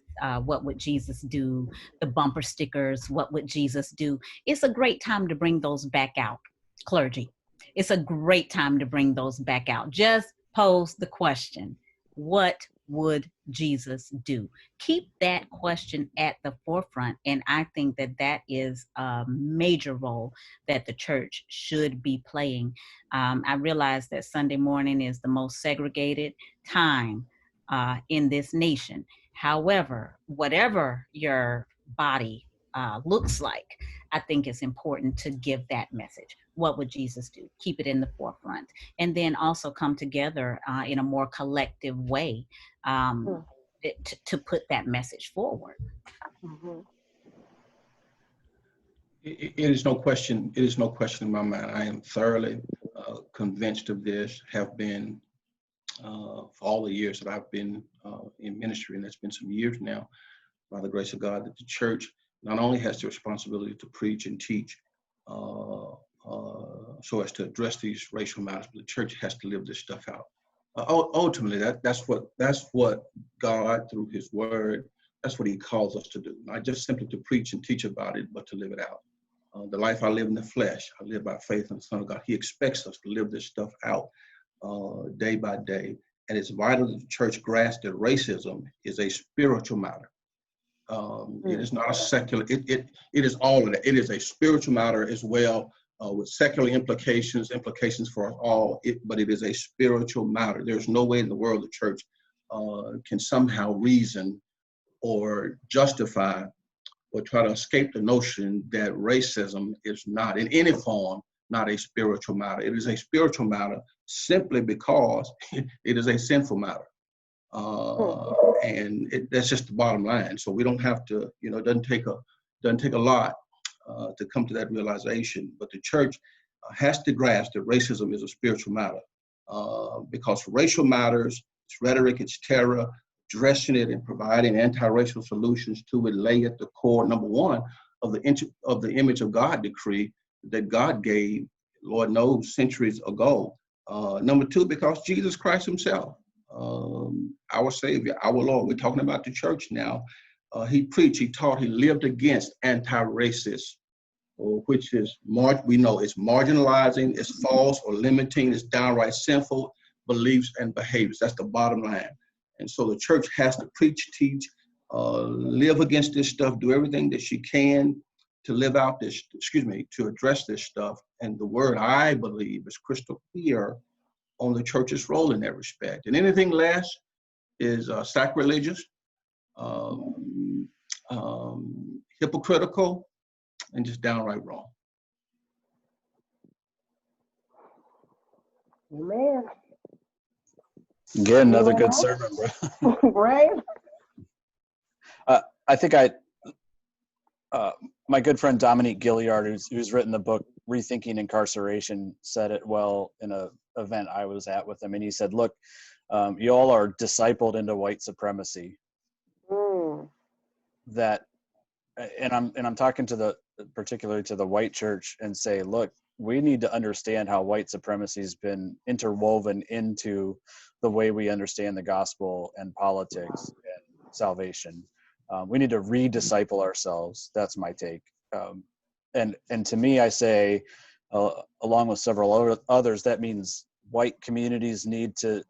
what would Jesus do? The bumper stickers, what would Jesus do? It's a great time to bring those back out, clergy. It's a great time to bring those back out. Just pose the question, what would Jesus do? Keep that question at the forefront. And I think that that is a major role that the church should be playing. I realize that Sunday morning is the most segregated time in this nation. However, whatever your body looks like, I think it's important to give that message. What would Jesus do? Keep it in the forefront. And then also come together in a more collective way to put that message forward. It is no question. It is no question in my mind. I am thoroughly convinced of this. Have been for all the years that I've been in ministry, and that's been some years now. By the grace of God, that the church not only has the responsibility to preach and teach, so as to address these racial matters, but the church has to live this stuff out. Ultimately, that's what God, through His Word, that's what He calls us to do. Not just simply to preach and teach about it, but to live it out. The life I live in the flesh, I live by faith in the Son of God. He expects us to live this stuff out day by day. And it's vital that the church grasp that racism is a spiritual matter. It is not a secular, it is all of that. It is a spiritual matter as well, with secular implications for us all, but it is a spiritual matter. There's no way in the world the church can somehow reason or justify or try to escape the notion that racism is not, in any form, not a spiritual matter. It is a spiritual matter simply because it is a sinful matter. And that's just the bottom line. So we don't have to, it doesn't take a lot to come to that realization. But the church has to grasp that racism is a spiritual matter, because racial matters, it's rhetoric, it's terror, addressing it and providing anti-racial solutions to it lay at the core, number one, of the image of God decree that God gave, Lord knows, centuries ago. Number two, because Jesus Christ Himself, our Savior, our Lord, we're talking about the church now. He preached, He taught, He lived against anti-racist, which is, we know it's marginalizing, it's false or limiting, it's downright sinful beliefs and behaviors. That's the bottom line. And so the church has to preach, teach, live against this stuff, do everything that she can to live out this, to address this stuff. And the word, I believe, is crystal clear on the church's role in that respect. And anything less is sacrilegious, hypocritical, and just downright wrong. Amen. Again, another good sermon, bro. Right? I think my good friend Dominique Gilliard, who's written the book Rethinking Incarceration, said it well in a event I was at with him, and he said, "Look, you all are discipled into white supremacy." That, and I'm talking particularly to the white church, and say, look, we need to understand how white supremacy has been interwoven into the way we understand the gospel and politics and salvation. We need to re-disciple ourselves. That's my take. And to me, I say, along with several others, that means white communities need to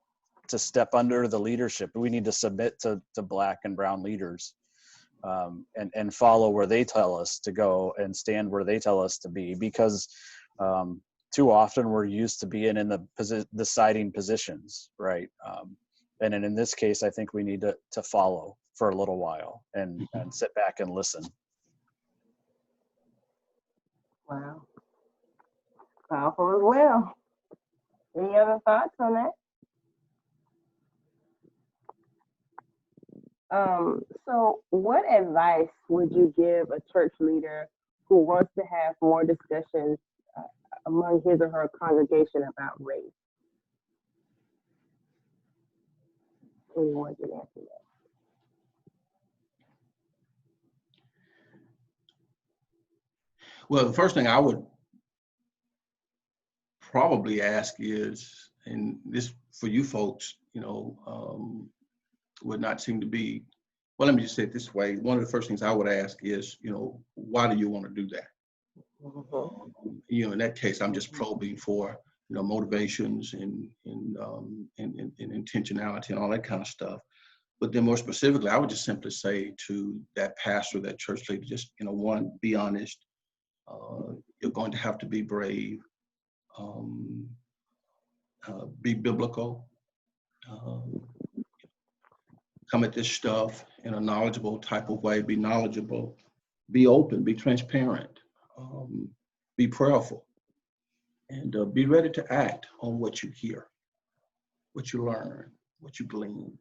step under the leadership. We need to submit to Black and brown leaders, and follow where they tell us to go and stand where they tell us to be, because too often we're used to being in the deciding positions, right? And in this case, I think we need to follow for a little while and sit back and listen. Wow. Powerful as well. Any other thoughts on that? So what advice would you give a church leader who wants to have more discussions among his or her congregation about race? Anyone can answer that. Well, the first thing I would probably ask is, and this for you folks, would not seem to be, well, let me just say it this way. One of the first things I would ask is, why do you want to do that? In that case, I'm just probing for, motivations and intentionality and all that kind of stuff. But then more specifically, I would just simply say to that pastor, that church leader, just, one, be honest. You're going to have to be brave, be biblical, come at this stuff in a knowledgeable type of way, be knowledgeable, be open, be transparent, be prayerful, and be ready to act on what you hear, what you learn, what you glean.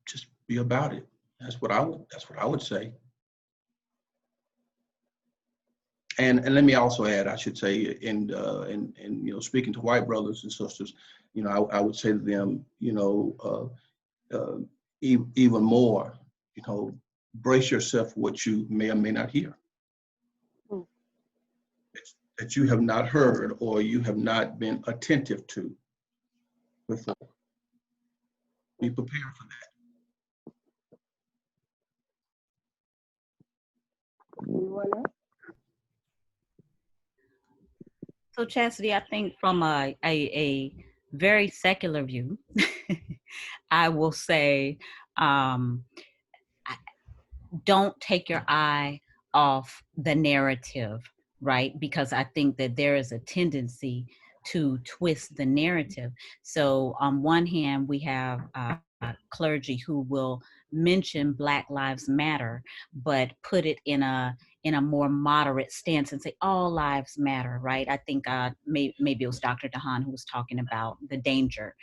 Just be about it. That's what I would say. And let me also add, I should say, in speaking to white brothers and sisters, I would say to them, even more, brace yourself for what you may or may not hear, that you have not heard or you have not been attentive to before. Be prepared for that. So Chastity, I think from a very secular view, I will say, don't take your eye off the narrative, right? Because I think that there is a tendency to twist the narrative. So on one hand, we have clergy who will mention Black Lives Matter, but put it in a more moderate stance and say all lives matter, right? I think maybe it was Dr. DeHaan who was talking about the danger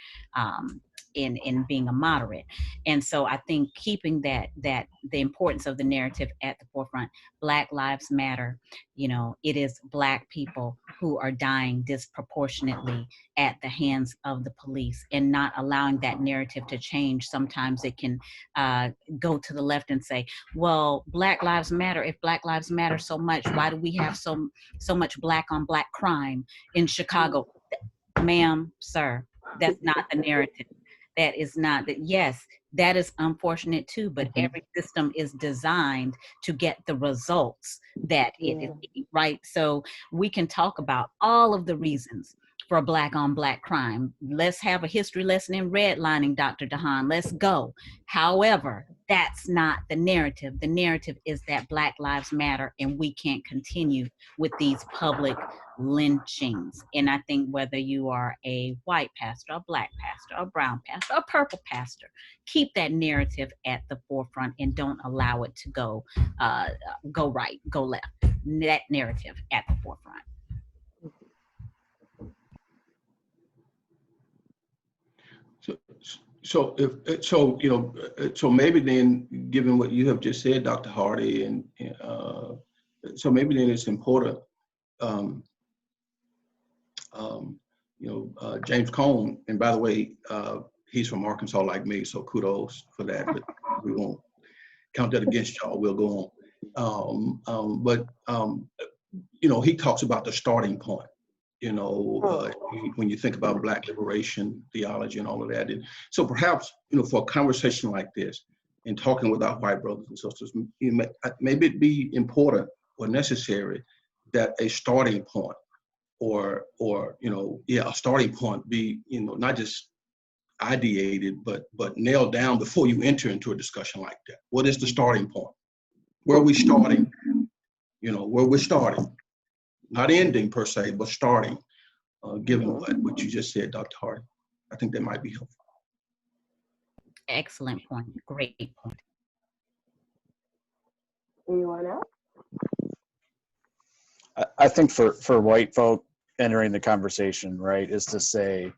in being a moderate. And so I think keeping that the importance of the narrative at the forefront, Black Lives Matter, it is Black people who are dying disproportionately at the hands of the police, and not allowing that narrative to change. Sometimes it can go to the left and say, well, Black Lives Matter. If Black Lives matter so much, why do we have so much Black on Black crime in Chicago? Ma'am, sir, that's not the narrative. That is not that. Yes, that is unfortunate too, but every system is designed to get the results that it is, right? So we can talk about all of the reasons for Black on Black crime. Let's have a history lesson in redlining, Dr. DeHaan. Let's go. However, that's not the narrative. The narrative is that Black Lives Matter, and we can't continue with these public lynchings. And I think whether you are a white pastor, a Black pastor, a brown pastor, a purple pastor, keep that narrative at the forefront and don't allow it to go right, go left. That narrative at the forefront. So maybe then, given what you have just said, Dr. Hardy, and so maybe then it's important. James Cone, and by the way, he's from Arkansas like me, so kudos for that. But we won't count that against y'all. We'll go on. But he talks about the starting point. When you think about Black liberation theology and all of that. And so perhaps, for a conversation like this and talking with our white brothers and sisters, maybe it'd be important or necessary that a starting point or a starting point be, not just ideated, but nailed down before you enter into a discussion like that. What is the starting point? Where are we starting? Where we're starting. Not ending per se, but starting, given what you just said, Dr. Hardy. I think that might be helpful. Excellent point. Great point. Anyone else? I think for white folk entering the conversation, right, is to say,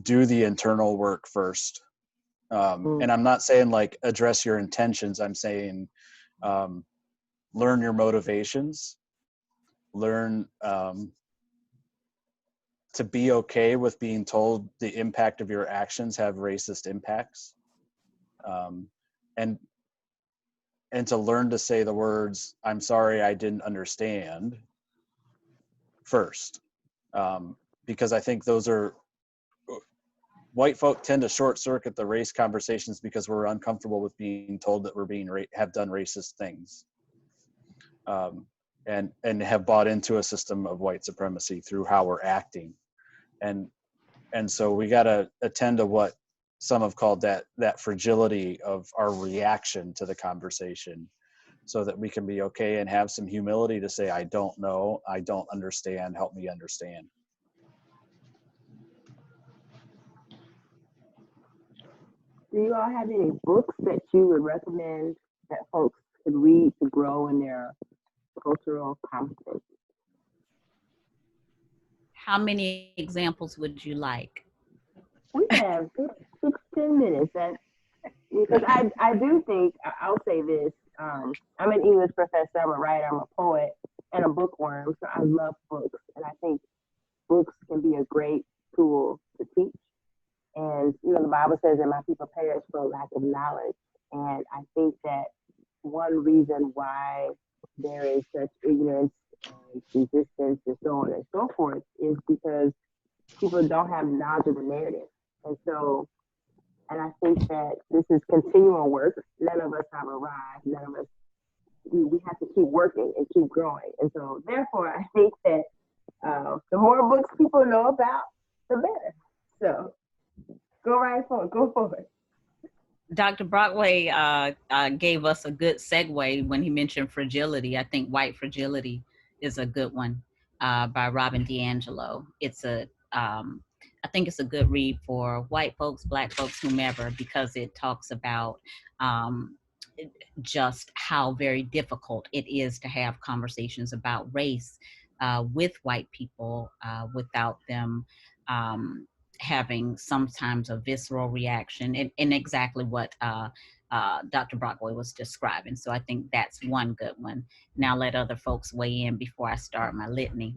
do the internal work first. And I'm not saying like address your intentions. I'm saying learn your motivations. Learn to be okay with being told the impact of your actions have racist impacts, and to learn to say the words, "I'm sorry, I didn't understand," first, because I think those are, white folk tend to short circuit the race conversations because we're uncomfortable with being told that we're have done racist things. And have bought into a system of white supremacy through how we're acting. And so we got to attend to what some have called that fragility of our reaction to the conversation, so that we can be okay and have some humility to say, I don't know, I don't understand, help me understand. Do you all have any books that you would recommend that folks could read to grow in their cultural competence? How many examples would you like? We have 10 minutes. Because I do think, I'll say this, I'm an English professor, I'm a writer, I'm a poet, and a bookworm, so I love books. And I think books can be a great tool to teach. And, the Bible says that my people perish for lack of knowledge. And I think that one reason why there is such ignorance and resistance and so on and so forth is because people don't have knowledge of the narrative. And I think that this is continual work. None of us have arrived. None of us, we have to keep working and keep growing. And so therefore, I think that the more books people know about, the better. So go forward. Dr. Brockway gave us a good segue when he mentioned fragility. I think White Fragility is a good one by Robin DiAngelo. I think it's a good read for white folks, Black folks, whomever, because it talks about just how very difficult it is to have conversations about race with white people without them having sometimes a visceral reaction, and exactly what Dr. Brockway was describing. So I think that's one good one. Now let other folks weigh in before I start my litany.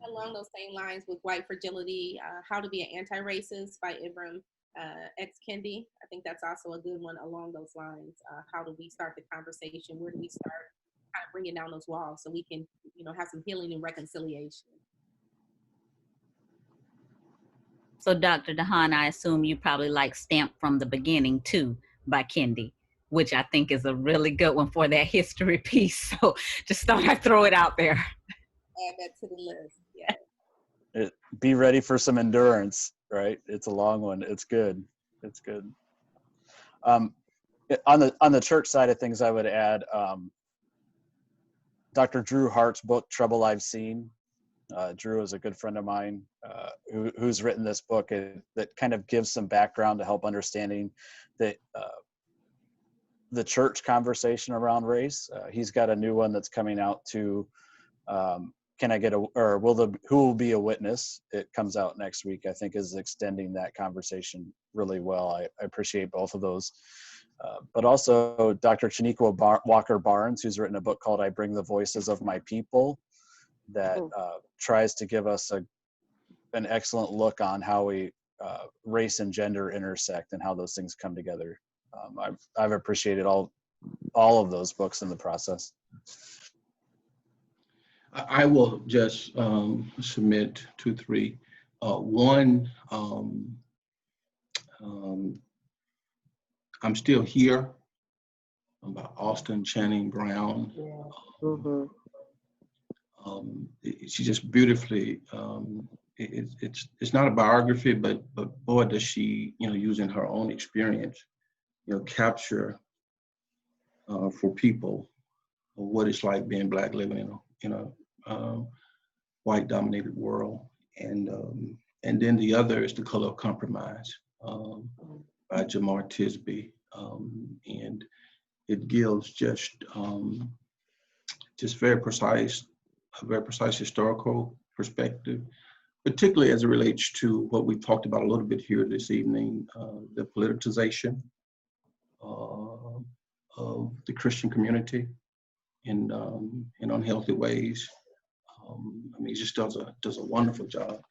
Along those same lines with White Fragility, How to Be an Anti-Racist by Ibram X. Kendi. I think that's also a good one along those lines. How do we start the conversation? Where do we start kind of bringing down those walls so we can, have some healing and reconciliation? So Dr. DeHaan, I assume you probably like Stamped from the Beginning too by Kendi, which I think is a really good one for that history piece. So just thought I'd throw it out there. Add that to the list, yeah. Be ready for some endurance, right? It's a long one. It's good. It's good. On the church side of things, I would add Dr. Drew Hart's book, Trouble I've Seen. Drew is a good friend of mine who's written this book that kind of gives some background to help understanding the church conversation around race. He's got a new one that's coming out too, can I get a, or who will be a witness? It comes out next week, I think, is extending that conversation really well. I appreciate both of those. But also Dr. Chaniqua Walker Barnes, who's written a book called I Bring the Voices of My People, that tries to give us an excellent look on how we race and gender intersect and how those things come together. I've appreciated all of those books in the process. I will just submit 2, 3. One, I'm Still Here, about Austin Channing Brown. Yeah. She just beautifully, it's not a biography, but boy, does she, using her own experience, capture for people what it's like being Black living in a white dominated world. And then the other is The Color of Compromise by Jamar Tisby. And it gives just a very precise historical perspective, particularly as it relates to what we've talked about a little bit here this evening, the politicization of the Christian community in unhealthy ways. He just does a wonderful job.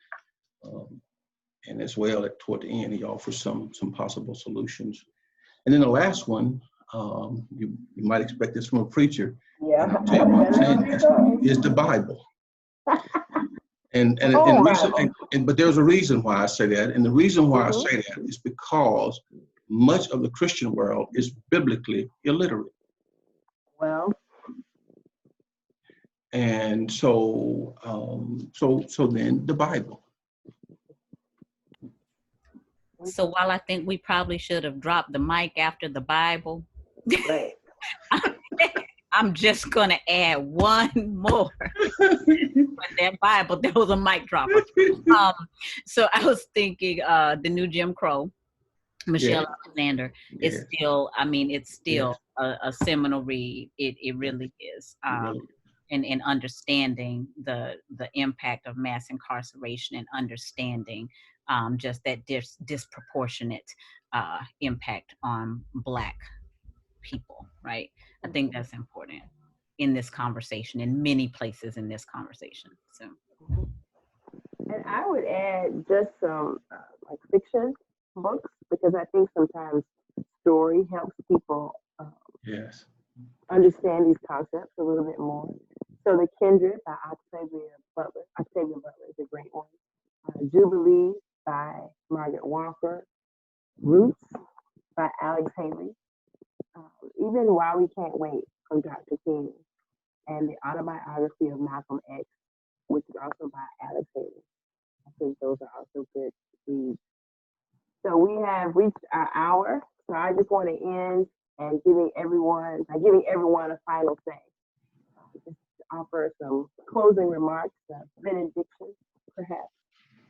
And as well, toward the end, he offers some possible solutions. And then the last one, you might expect this from a preacher. Yeah. Is the Bible. But there's a reason why I say that. And the reason why I say that is because much of the Christian world is biblically illiterate. Well. And so then the Bible. So while I think we probably should have dropped the mic after the Bible, Right. I'm just going to add one more. But that Bible, there was a mic drop. So I was thinking the new Jim Crow, Michelle Alexander, is still, it's still a seminal read. It really is. And understanding the impact of mass incarceration and understanding just that disproportionate impact on Black people, right? I think that's important in this conversation, in many places in this conversation. So, and I would add just some like fiction books, because I think sometimes story helps people understand these concepts a little bit more. So The Kindred by Octavia Butler is a great one. Jubilee by Margaret Walker. Roots by Alex Haley. Even Why We Can't Wait from Dr. King. And the autobiography of Malcolm X, which is also by Alex Haley. I think those are also good reads. So we have reached our hour. So I just want to end and giving everyone a final say. Just offer some closing remarks, benediction, perhaps,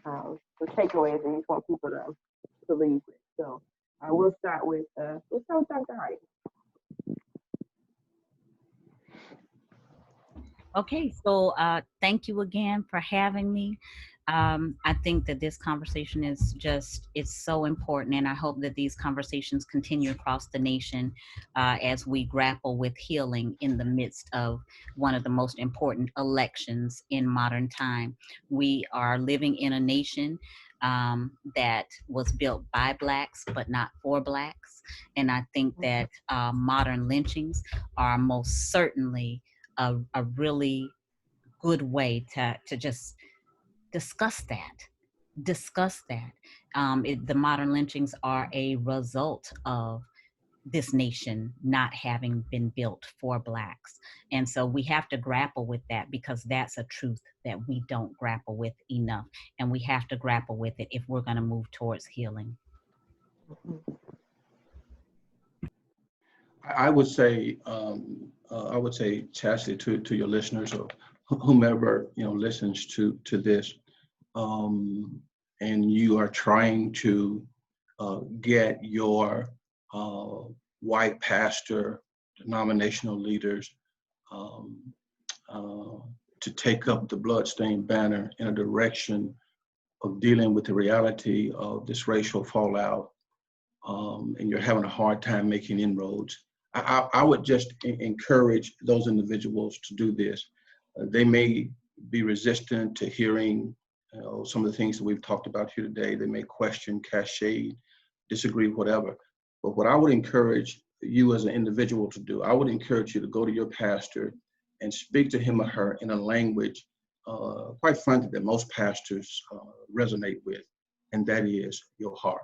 some takeaways that you want people to leave with. So we'll start with Dr. Hardy. okay, so thank you again for having me. I think that this conversation is it's so important, and I hope that these conversations continue across the nation as we grapple with healing in the midst of one of the most important elections in modern time. We are living in a nation that was built by Blacks, but not for Blacks. And I think that modern lynchings are most certainly a really good way to just discuss that. The modern lynchings are a result of this nation not having been built for Blacks. And so we have to grapple with that, because that's a truth that we don't grapple with enough. And we have to grapple with it if we're going to move towards healing. I would say, Chastity, to your listeners or whomever listens to this, and you are trying to get your white pastor, denominational leaders, to take up the bloodstained banner in a direction of dealing with the reality of this racial fallout, and you're having a hard time making inroads, I would just encourage those individuals to do this. They may be resistant to hearing some of the things that we've talked about here today. They may question, cast shade, disagree, whatever. But what I would encourage you as an individual to do, I would encourage you to go to your pastor and speak to him or her in a language, quite frankly, that most pastors resonate with, and that is your heart,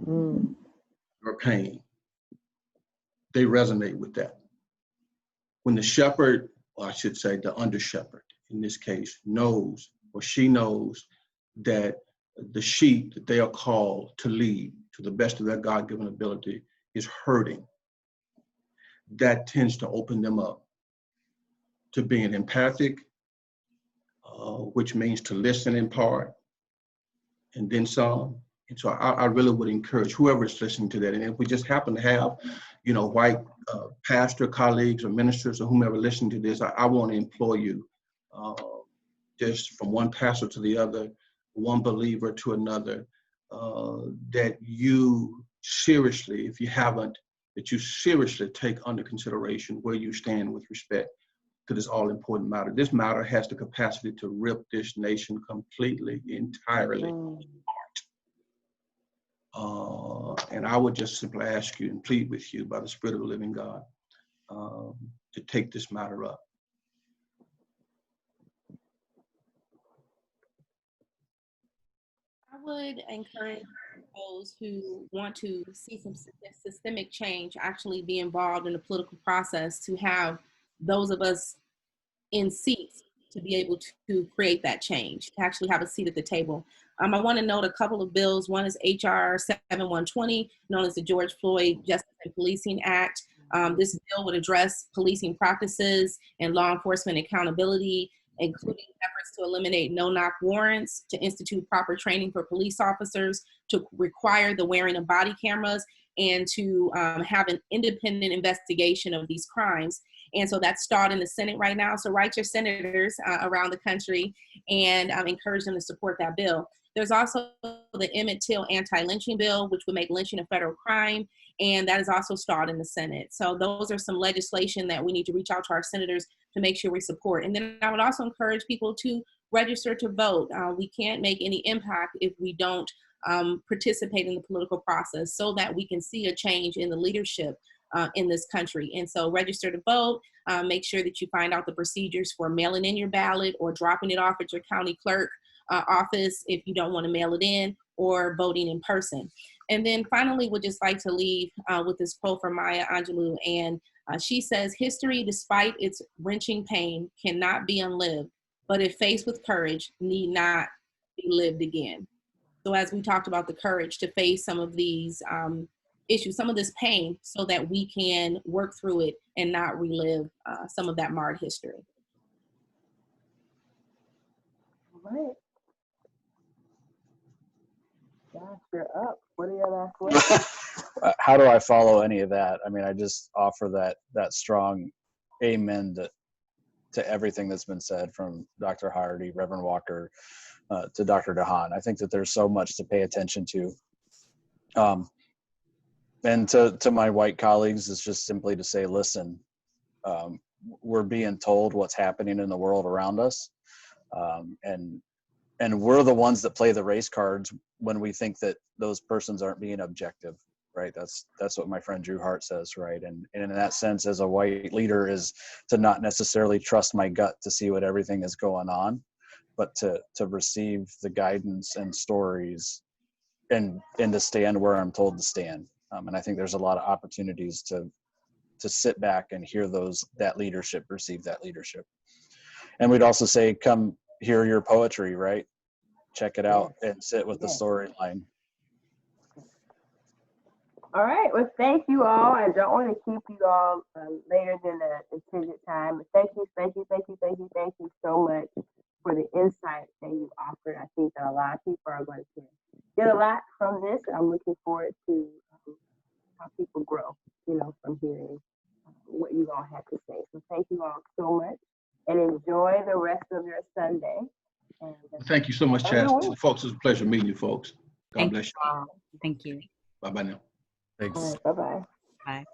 your pain. They resonate with that. When the shepherd, or I should say the under shepherd in this case, knows or she knows that the sheep that they are called to lead to the best of their God-given ability is hurting, that tends to open them up to being empathic, which means to listen in part, and then some. And so I really would encourage whoever is listening to that. And if we just happen to have, white pastor colleagues or ministers or whomever listening to this, I want to implore you, just from one pastor to the other, one believer to another, that you seriously, if you haven't, that you seriously take under consideration where you stand with respect to this all-important matter. This matter has the capacity to rip this nation completely, entirely apart. And I would just simply ask you and plead with you by the Spirit of the living God to take this matter up. I would encourage those who want to see some systemic change actually be involved in the political process, to have those of us in seats to be able to create that change, to actually have a seat at the table. I want to note a couple of bills. One is HR 7120, known as the George Floyd Justice and Policing Act. This bill would address policing practices and law enforcement accountability, including efforts to eliminate no-knock warrants, to institute proper training for police officers, to require the wearing of body cameras, and to have an independent investigation of these crimes. And so that's started in the Senate right now. So write your senators around the country and encourage them to support that bill. There's also the Emmett Till anti-lynching bill, which would make lynching a federal crime. And that is also started in the Senate. So those are some legislation that we need to reach out to our senators to make sure we support. And then I would also encourage people to register to vote. We can't make any impact if we don't participate in the political process, so that we can see a change in the leadership in this country. And so register to vote, make sure that you find out the procedures for mailing in your ballot or dropping it off at your county clerk office if you don't want to mail it in, or voting in person. And then finally, would just like to leave with this quote from Maya Angelou. And she says, "History, despite its wrenching pain, cannot be unlived, but if faced with courage, need not be lived again." So as we talked about, the courage to face some of these issues, some of this pain, so that we can work through it and not relive some of that marred history. All right. Josh, you're up. What are your last words? How do I follow any of that? I mean, I just offer that strong amen to everything that's been said from Dr. Hardy, Reverend Walker, to Dr. DeHaan. I think that there's so much to pay attention to. And to my white colleagues, it's just simply to say, listen, we're being told what's happening in the world around us. And we're the ones that play the race cards when we think that those persons aren't being objective, right? That's what my friend Drew Hart says, right? And in that sense, as a white leader, is to not necessarily trust my gut to see what everything is going on, but to receive the guidance and stories and to stand where I'm told to stand. And I think there's a lot of opportunities to sit back and hear that leadership, receive that leadership. And we'd also say, come hear your poetry, right? Check it out and sit with the storyline. All right. Well, thank you all. I don't want to keep you all later than the intended time. But thank you so much for the insight that you offered. I think that a lot of people are going to get a lot from this. I'm looking forward to how people grow, from hearing what you all have to say. So thank you all so much. and enjoy the rest of your Sunday. And Thank you so much, Chastity. Folks, it's a pleasure meeting you folks. God bless you. Thank you. Bye-bye now. Thanks. bye-bye. Bye.